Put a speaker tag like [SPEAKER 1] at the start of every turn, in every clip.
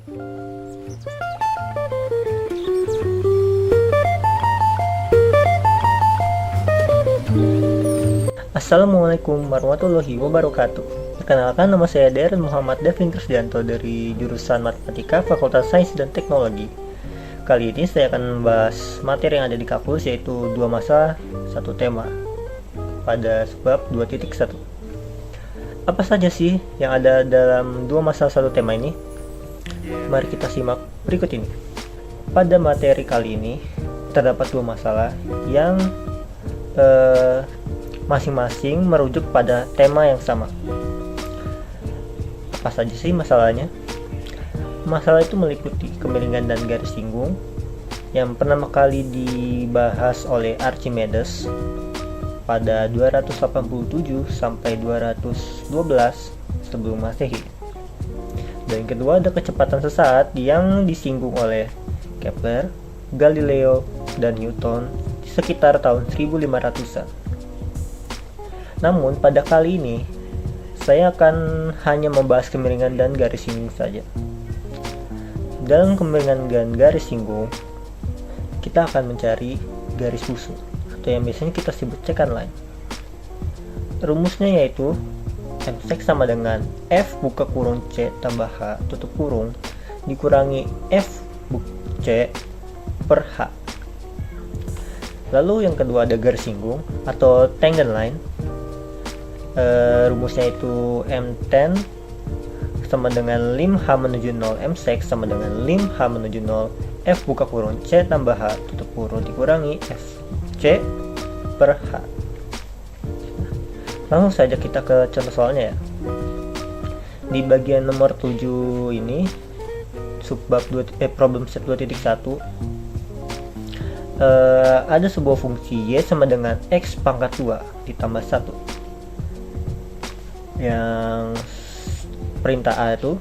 [SPEAKER 1] Assalamualaikum warahmatullahi wabarakatuh. Perkenalkan, nama saya Darren Muhammad Devin Krisdianto dari jurusan Matematika Fakultas Sains dan Teknologi. Kali ini saya akan membahas materi yang ada di Kapus, yaitu 2 masalah, 1 tema pada sebab 2.1. Apa saja sih yang ada dalam 2 masalah 1 tema ini? Mari kita simak berikut ini. Pada materi kali ini terdapat 2 masalah yang masing-masing merujuk pada tema yang sama. Apa saja sih masalahnya? Masalah itu meliputi kemiringan dan garis singgung yang pertama kali dibahas oleh Archimedes pada 287 sampai 212 sebelum Masehi. Dan kedua ada kecepatan sesaat yang disinggung oleh Kepler, Galileo, dan Newton di sekitar tahun 1500-an. Namun pada kali ini saya akan hanya membahas kemiringan dan garis singgung saja. Dalam kemiringan dan garis singgung, kita akan mencari garis busur atau yang biasanya kita sebut secant line. Rumusnya yaitu M-sec sama dengan F buka kurung C tambah H tutup kurung dikurangi F C per H. Lalu yang kedua ada garis singgung atau tangent line. Rumusnya itu M10 sama dengan lim H menuju 0 M-sec sama dengan lim H menuju 0 F buka kurung C tambah H tutup kurung dikurangi F C per H. Langsung saja kita ke contoh soalnya ya. Di bagian nomor 7 ini subbab problem set 2.1 ada sebuah fungsi Y sama dengan X pangkat 2 ditambah 1. Yang perintah A itu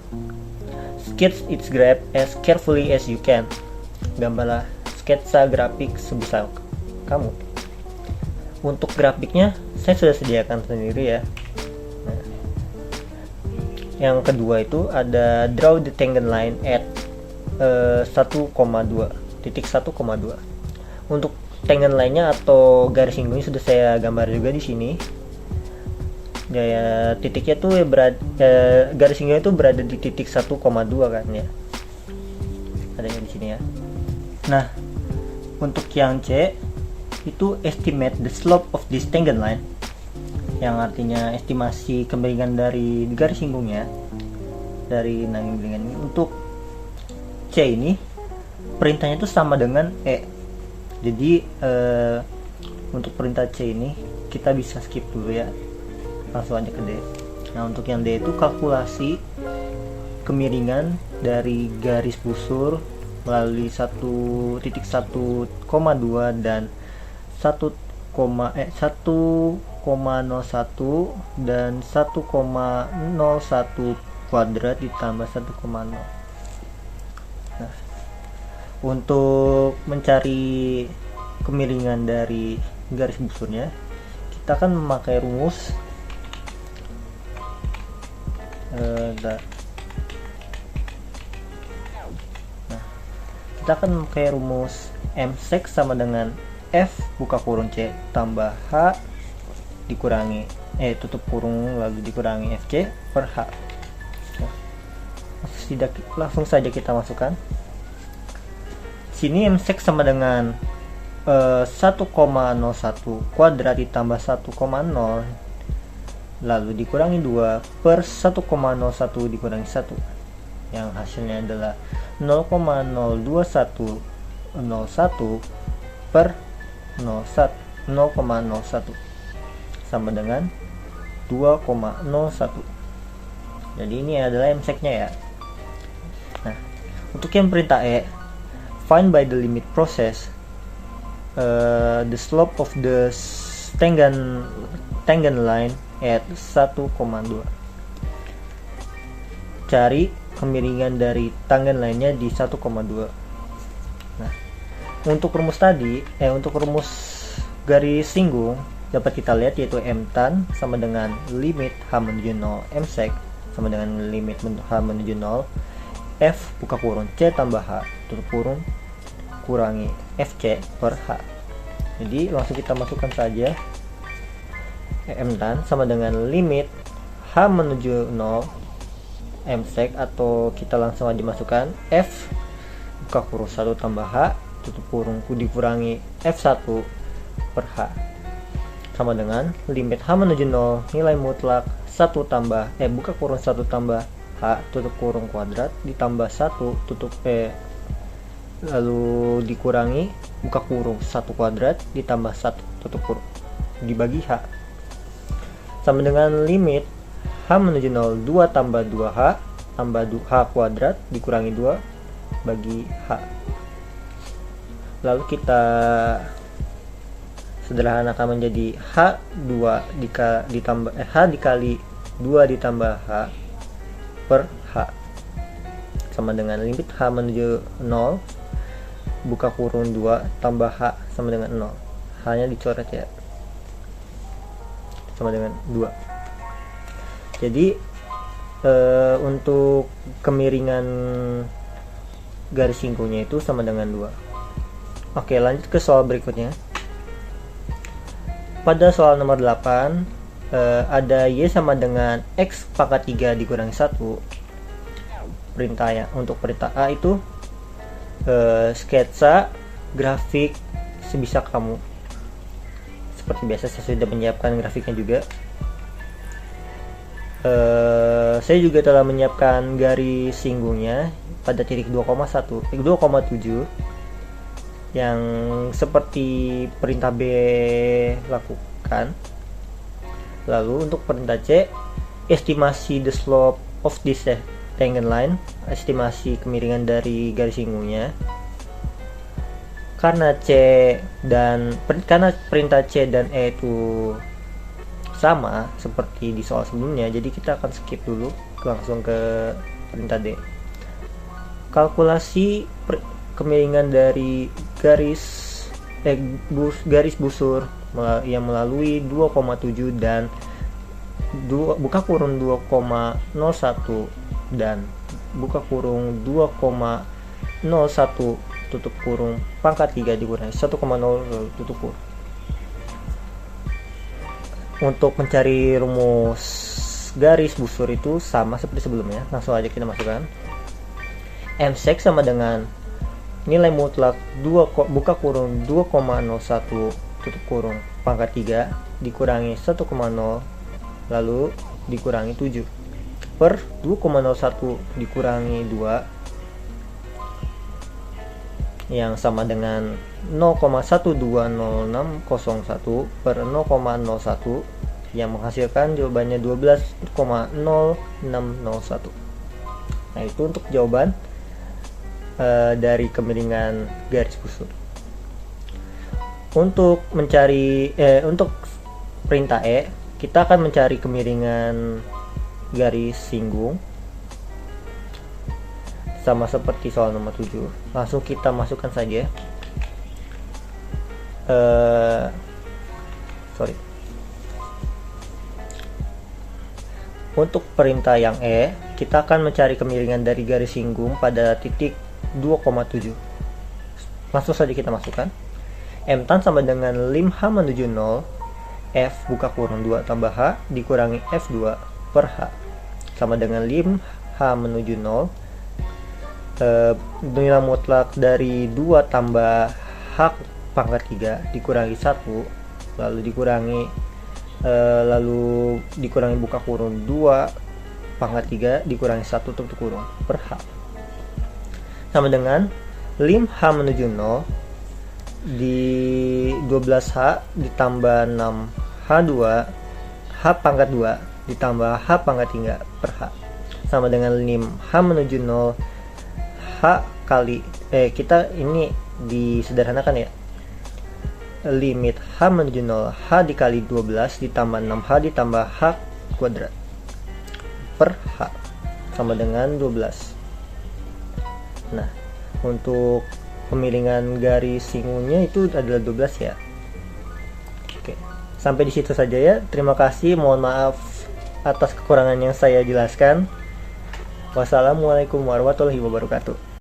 [SPEAKER 1] sketch its graph as carefully as you can. Gambarlah sketsa grafik sebisa kamu. Untuk grafiknya saya sudah sediakan sendiri ya. Nah, yang kedua itu ada draw the tangent line at 1,2 titik 1,2. Untuk tangent line-nya atau garis singgungnya sudah saya gambar juga di sini. Ya, titiknya tuh garis singgungnya itu berada di titik 1,2 kan ya. Adanya di sini ya. Nah, untuk yang C itu estimate the slope of this tangent line, yang artinya estimasi kemiringan dari garis singgungnya dari kemiringan ini. Untuk C ini perintahnya itu sama dengan E. Jadi untuk perintah C ini kita bisa skip dulu ya, langsung aja ke D. Nah, untuk yang D itu kalkulasi kemiringan dari garis busur melalui 1.1,2 dan 1,01 dan 1,01 kuadrat ditambah 1,0. Nah, untuk mencari kemiringan dari garis busurnya kita akan memakai rumus kita akan memakai rumus M-sec sama dengan F buka kurung C tambah H dikurangi tutup kurung lalu dikurangi FC per H. Langsung saja kita masukkan. Sini M-sec sama dengan 1,01 kuadrat ditambah 1,0 lalu dikurangi 2 per 1,01 dikurangi 1, yang hasilnya adalah 0,02101 per 0,01 sama dengan 2,01. Jadi ini adalah M-sec-nya ya. Nah, untuk yang perintah E, find by the limit process the slope of the tangent line at 1,2. Cari kemiringan dari tangent lainnya di 1,2. Nah, untuk rumus tadi, untuk rumus garis singgung dapat kita lihat yaitu M-tan sama dengan limit H menuju 0 M-sec sama dengan limit H menuju 0 F buka kurung C tambah H tutup kurung kurangi FC per H. Jadi langsung kita masukkan saja M tan sama dengan limit H menuju 0 M-sec, atau kita langsung aja masukkan F buka kurung 1 tambah H tutup kurung dikurangi F1 per H sama dengan limit H menuju 0 nilai mutlak 1 tambah buka kurung 1 tambah H tutup kurung kuadrat ditambah 1 tutup lalu dikurangi buka kurung 1 kuadrat ditambah 1 tutup kurung dibagi H sama dengan limit H menuju 0 2 tambah 2H tambah H kuadrat dikurangi 2 bagi H. Lalu kita sederhanakan menjadi H2 ditambah H dikali 2 ditambah H per H sama dengan limit H menuju 0 buka kurung 2 tambah H sama dengan 0. H nya dicoret ya, sama dengan 2. Jadi untuk kemiringan garis singgungnya itu sama dengan 2. Oke, lanjut ke soal berikutnya. Pada soal nomor 8 ada Y sama dengan X pangkat 3 dikurangi 1. Perintah ya, untuk perintah A itu sketsa grafik sebisa kamu. Seperti biasa saya sudah menyiapkan grafiknya juga. Saya juga telah menyiapkan garis singgungnya pada titik 2,7 yang seperti perintah B lakukan. Lalu untuk perintah C, estimasi the slope of this tangent line, estimasi kemiringan dari garis singgungnya. Karena perintah C dan E itu sama seperti di soal sebelumnya, jadi kita akan skip dulu langsung ke perintah D. Kalkulasi kemiringan dari garis busur yang melalui 2,7 dan buka kurung 2,01 dan buka kurung 2,01 tutup kurung pangkat 3 dikurangi 1,0 tutup kurung. Untuk mencari rumus garis busur itu sama seperti sebelumnya, langsung aja kita masukkan M-sec sama dengan nilai mutlak 2 buka kurung 2,01 tutup kurung pangkat 3 dikurangi 1,0 lalu dikurangi 7 per 2,01 dikurangi 2 yang sama dengan 0,120601 per 0,01 yang menghasilkan jawabannya 12,0601. Nah, itu untuk jawaban dari kemiringan garis busur. Untuk mencari untuk perintah E, kita akan mencari kemiringan garis singgung sama seperti soal nomor 7. Langsung kita masukkan saja. Untuk perintah yang E, kita akan mencari kemiringan dari garis singgung pada titik 2,7. Langsung saja kita masukkan. M tan sama dengan lim H menuju 0 F buka kurung 2 tambah H dikurangi F2 per H sama dengan lim H menuju 0 nilai mutlak dari 2 tambah H pangkat 3 dikurangi 1 lalu dikurangi buka kurung 2 pangkat 3 dikurangi 1 tutup kurung per H sama dengan lim H menuju 0 di 12H ditambah 6H2 H pangkat 2 ditambah H pangkat 3 per H sama dengan lim H menuju 0 H kali kita ini disederhanakan ya, limit H menuju 0 H dikali 12 ditambah 6H ditambah H kuadrat per H sama dengan 12. Nah, untuk kemiringan garis singgungnya itu adalah 12 ya. Oke, sampai di situ saja ya. Terima kasih, mohon maaf atas kekurangan yang saya jelaskan. Wassalamualaikum warahmatullahi wabarakatuh.